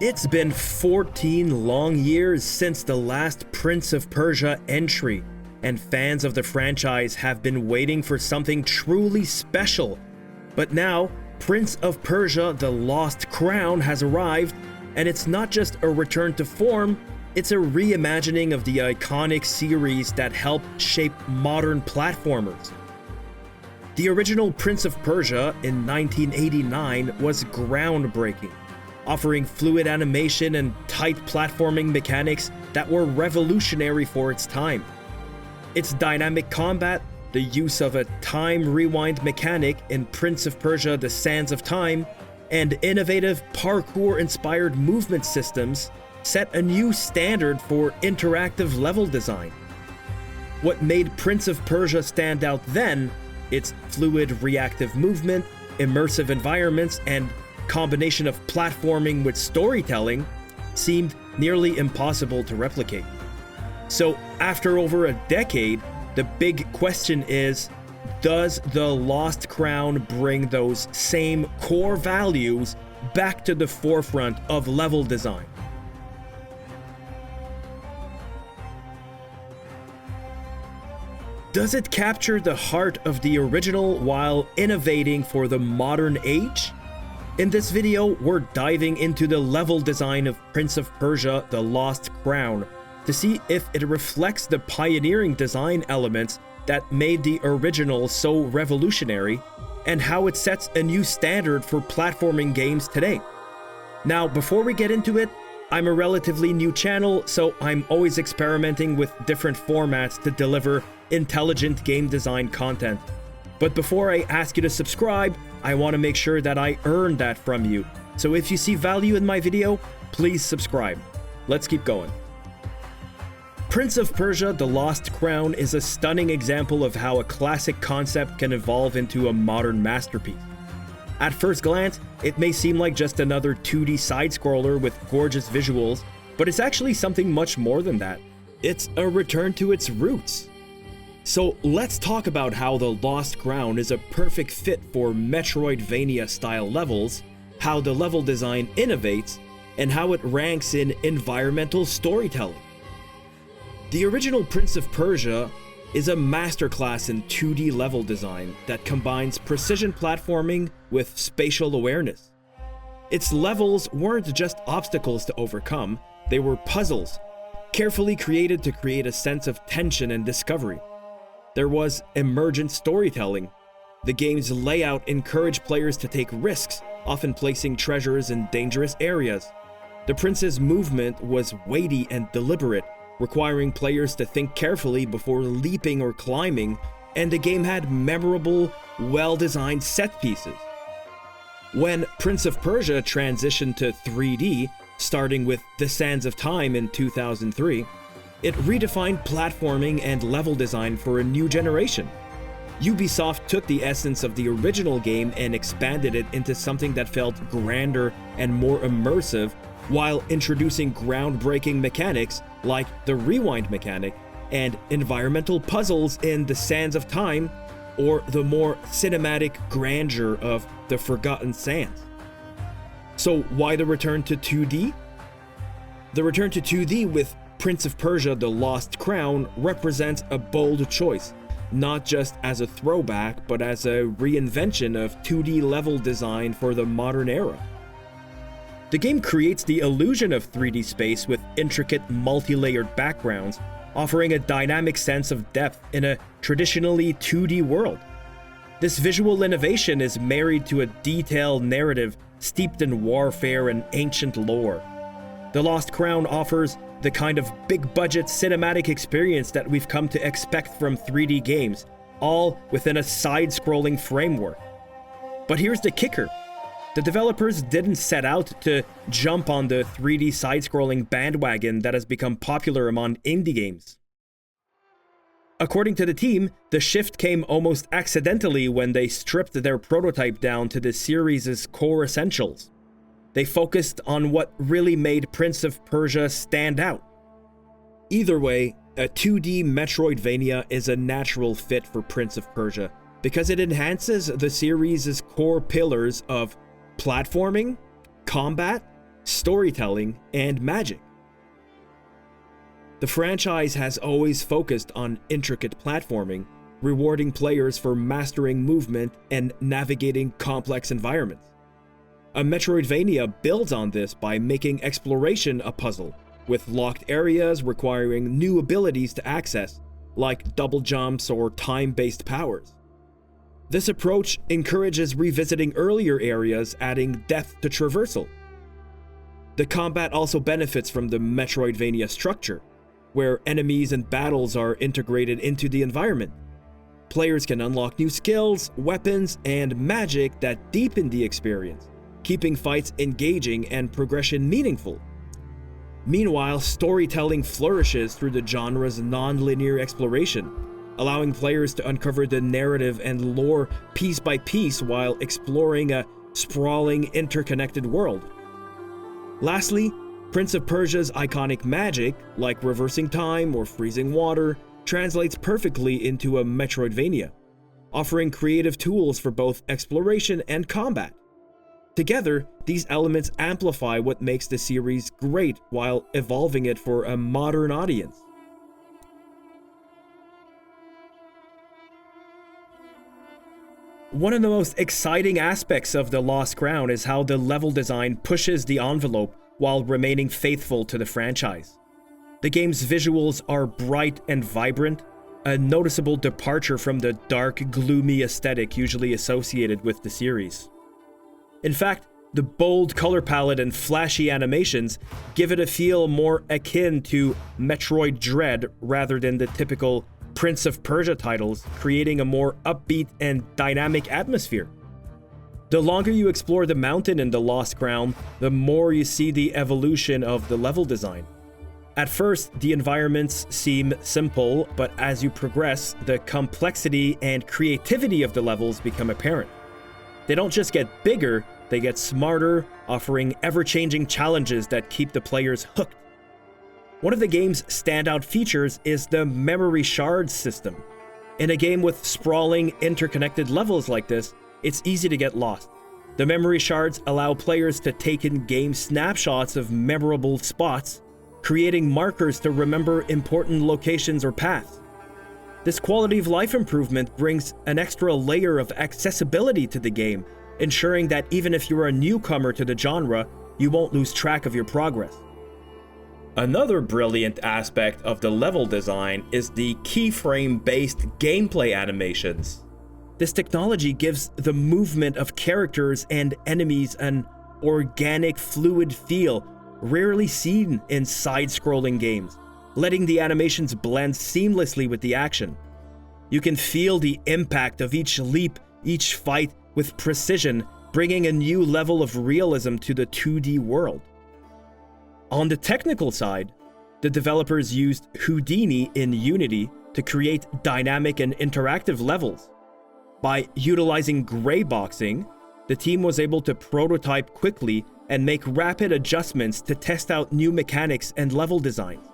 It's been 14 long years since the last Prince of Persia entry, and fans of the franchise have been waiting for something truly special. But now, Prince of Persia: The Lost Crown has arrived, and it's not just a return to form, it's a reimagining of the iconic series that helped shape modern platformers. The original Prince of Persia in 1989 was groundbreaking, offering fluid animation and tight platforming mechanics that were revolutionary for its time. Its dynamic combat, the use of a time rewind mechanic in Prince of Persia: The Sands of Time, and innovative parkour-inspired movement systems set a new standard for interactive level design. What made Prince of Persia stand out then, its fluid reactive movement, immersive environments, and combination of platforming with storytelling, seemed nearly impossible to replicate. So after over a decade, the big question is, does the Lost Crown bring those same core values back to the forefront of level design? Does it capture the heart of the original while innovating for the modern age? In this video, we're diving into the level design of Prince of Persia: The Lost Crown to see if it reflects the pioneering design elements that made the original so revolutionary, and how it sets a new standard for platforming games today. Now, before we get into it, I'm a relatively new channel, so I'm always experimenting with different formats to deliver intelligent game design content. But before I ask you to subscribe, I want to make sure that I earn that from you. So if you see value in my video, please subscribe. Let's keep going. Prince of Persia: The Lost Crown is a stunning example of how a classic concept can evolve into a modern masterpiece. At first glance, it may seem like just another 2D side-scroller with gorgeous visuals, but it's actually something much more than that. It's a return to its roots. So let's talk about how The Lost Crown is a perfect fit for Metroidvania-style levels, how the level design innovates, and how it ranks in environmental storytelling. The original Prince of Persia is a masterclass in 2D level design that combines precision platforming with spatial awareness. Its levels weren't just obstacles to overcome, they were puzzles, carefully created to create a sense of tension and discovery. There was emergent storytelling. The game's layout encouraged players to take risks, often placing treasures in dangerous areas. The prince's movement was weighty and deliberate, requiring players to think carefully before leaping or climbing, and the game had memorable, well-designed set pieces. When Prince of Persia transitioned to 3D, starting with The Sands of Time in 2003, it redefined platforming and level design for a new generation. Ubisoft took the essence of the original game and expanded it into something that felt grander and more immersive, while introducing groundbreaking mechanics like the rewind mechanic and environmental puzzles in The Sands of Time, or the more cinematic grandeur of The Forgotten Sands. So why the return to 2D? The return to 2D with Prince of Persia: The Lost Crown represents a bold choice, not just as a throwback, but as a reinvention of 2D level design for the modern era. The game creates the illusion of 3D space with intricate, multi-layered backgrounds, offering a dynamic sense of depth in a traditionally 2D world. This visual innovation is married to a detailed narrative steeped in warfare and ancient lore. The Lost Crown offers the kind of big-budget cinematic experience that we've come to expect from 3D games, all within a side-scrolling framework. But here's the kicker. The developers didn't set out to jump on the 3D side-scrolling bandwagon that has become popular among indie games. According to the team, the shift came almost accidentally when they stripped their prototype down to the series' core essentials. They focused on what really made Prince of Persia stand out. Either way, a 2D Metroidvania is a natural fit for Prince of Persia because it enhances the series' core pillars of platforming, combat, storytelling, and magic. The franchise has always focused on intricate platforming, rewarding players for mastering movement and navigating complex environments. A Metroidvania builds on this by making exploration a puzzle, with locked areas requiring new abilities to access, like double jumps or time-based powers. This approach encourages revisiting earlier areas, adding depth to traversal. The combat also benefits from the Metroidvania structure, where enemies and battles are integrated into the environment. Players can unlock new skills, weapons, and magic that deepen the experience, keeping fights engaging and progression meaningful. Meanwhile, storytelling flourishes through the genre's non-linear exploration, allowing players to uncover the narrative and lore piece by piece while exploring a sprawling, interconnected world. Lastly, Prince of Persia's iconic magic, like reversing time or freezing water, translates perfectly into a Metroidvania, offering creative tools for both exploration and combat. Together, these elements amplify what makes the series great while evolving it for a modern audience. One of the most exciting aspects of The Lost Crown is how the level design pushes the envelope while remaining faithful to the franchise. The game's visuals are bright and vibrant, a noticeable departure from the dark, gloomy aesthetic usually associated with the series. In fact, the bold color palette and flashy animations give it a feel more akin to Metroid Dread rather than the typical Prince of Persia titles, creating a more upbeat and dynamic atmosphere. The longer you explore the mountain in The Lost Crown, the more you see the evolution of the level design. At first, the environments seem simple, but as you progress, the complexity and creativity of the levels become apparent. They don't just get bigger, they get smarter, offering ever-changing challenges that keep the players hooked. One of the game's standout features is the memory shards system. In a game with sprawling, interconnected levels like this, it's easy to get lost. The memory shards allow players to take in game snapshots of memorable spots, creating markers to remember important locations or paths. This quality of life improvement brings an extra layer of accessibility to the game, ensuring that even if you're a newcomer to the genre, you won't lose track of your progress. Another brilliant aspect of the level design is the keyframe-based gameplay animations. This technology gives the movement of characters and enemies an organic, fluid feel rarely seen in side-scrolling games, letting the animations blend seamlessly with the action. You can feel the impact of each leap, each fight with precision, bringing a new level of realism to the 2D world. On the technical side, the developers used Houdini in Unity to create dynamic and interactive levels. By utilizing gray boxing, the team was able to prototype quickly and make rapid adjustments to test out new mechanics and level designs.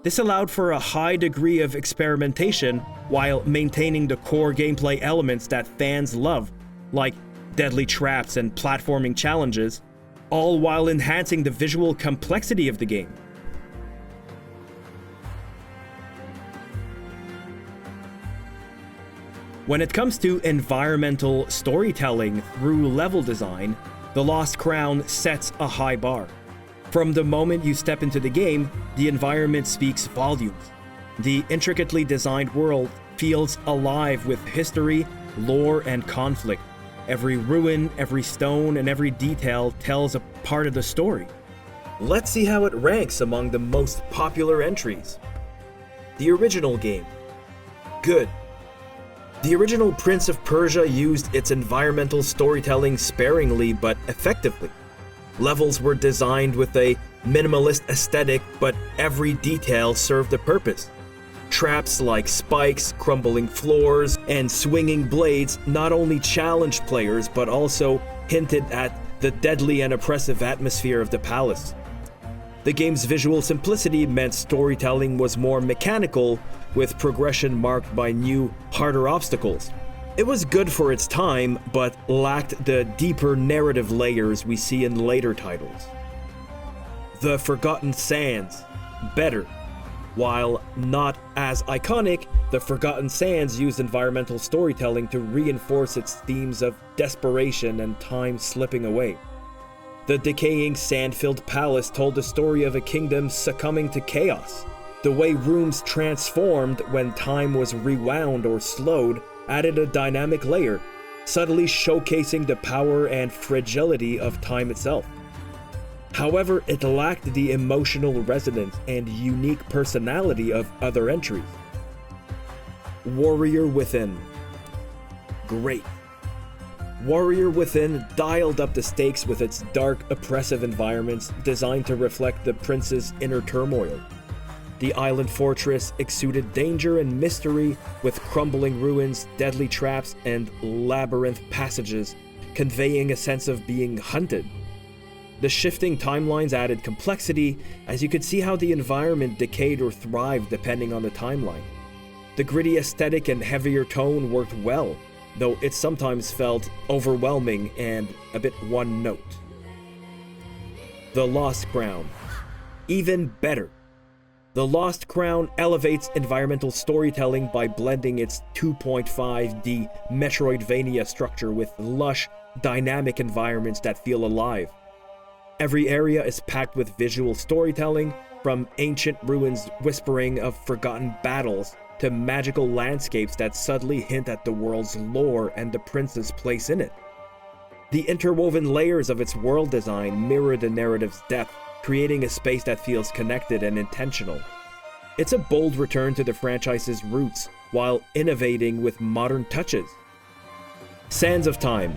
This allowed for a high degree of experimentation while maintaining the core gameplay elements that fans love, like deadly traps and platforming challenges, all while enhancing the visual complexity of the game. When it comes to environmental storytelling through level design, The Lost Crown sets a high bar. From the moment you step into the game, the environment speaks volumes. The intricately designed world feels alive with history, lore, and conflict. Every ruin, every stone, and every detail tells a part of the story. Let's see how it ranks among the most popular entries. The original game. Good. The original Prince of Persia used its environmental storytelling sparingly but effectively. Levels were designed with a minimalist aesthetic, but every detail served a purpose. Traps like spikes, crumbling floors, and swinging blades not only challenged players but also hinted at the deadly and oppressive atmosphere of the palace. The game's visual simplicity meant storytelling was more mechanical, with progression marked by new, harder obstacles. It was good for its time, but lacked the deeper narrative layers we see in later titles. The Forgotten Sands, better. While not as iconic, The Forgotten Sands used environmental storytelling to reinforce its themes of desperation and time slipping away. The decaying sand-filled palace told the story of a kingdom succumbing to chaos. The way rooms transformed when time was rewound or slowed added a dynamic layer, subtly showcasing the power and fragility of time itself. However, it lacked the emotional resonance and unique personality of other entries. Warrior Within. Great. Warrior Within dialed up the stakes with its dark, oppressive environments designed to reflect the prince's inner turmoil. The island fortress exuded danger and mystery with crumbling ruins, deadly traps, and labyrinth passages, conveying a sense of being hunted. The shifting timelines added complexity, as you could see how the environment decayed or thrived depending on the timeline. The gritty aesthetic and heavier tone worked well, though it sometimes felt overwhelming and a bit one note. The Lost Crown. Even better. The Lost Crown elevates environmental storytelling by blending its 2.5D Metroidvania structure with lush, dynamic environments that feel alive. Every area is packed with visual storytelling, from ancient ruins whispering of forgotten battles to magical landscapes that subtly hint at the world's lore and the prince's place in it. The interwoven layers of its world design mirror the narrative's depth, creating a space that feels connected and intentional. It's a bold return to the franchise's roots, while innovating with modern touches. Sands of Time.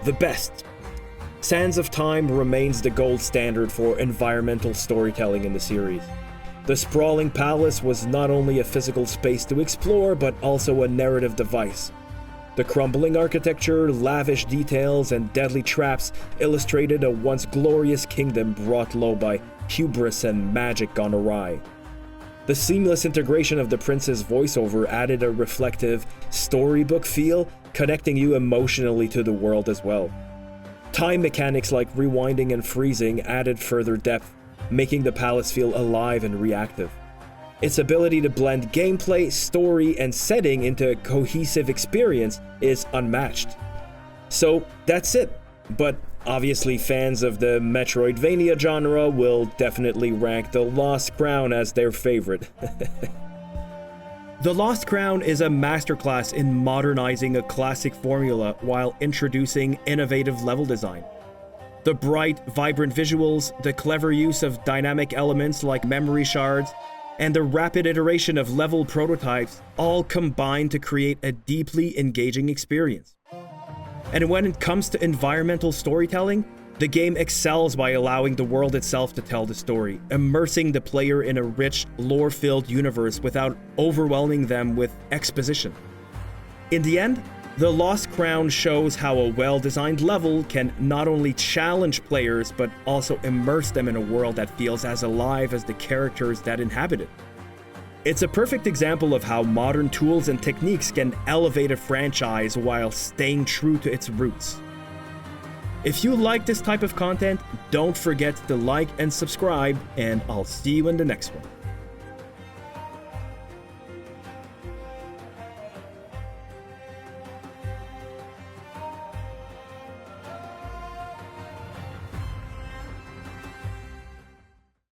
The best. Sands of Time remains the gold standard for environmental storytelling in the series. The sprawling palace was not only a physical space to explore, but also a narrative device. The crumbling architecture, lavish details, and deadly traps illustrated a once glorious kingdom brought low by hubris and magic gone awry. The seamless integration of the prince's voiceover added a reflective, storybook feel, connecting you emotionally to the world as well. Time mechanics like rewinding and freezing added further depth, making the palace feel alive and reactive. Its ability to blend gameplay, story, and setting into a cohesive experience is unmatched. So that's it, but obviously fans of the Metroidvania genre will definitely rank The Lost Crown as their favorite. The Lost Crown is a masterclass in modernizing a classic formula while introducing innovative level design. The bright, vibrant visuals, the clever use of dynamic elements like memory shards, and the rapid iteration of level prototypes all combine to create a deeply engaging experience. And when it comes to environmental storytelling, the game excels by allowing the world itself to tell the story, immersing the player in a rich, lore-filled universe without overwhelming them with exposition. In the end, The Lost Crown shows how a well-designed level can not only challenge players, but also immerse them in a world that feels as alive as the characters that inhabit it. It's a perfect example of how modern tools and techniques can elevate a franchise while staying true to its roots. If you like this type of content, don't forget to like and subscribe, and I'll see you in the next one.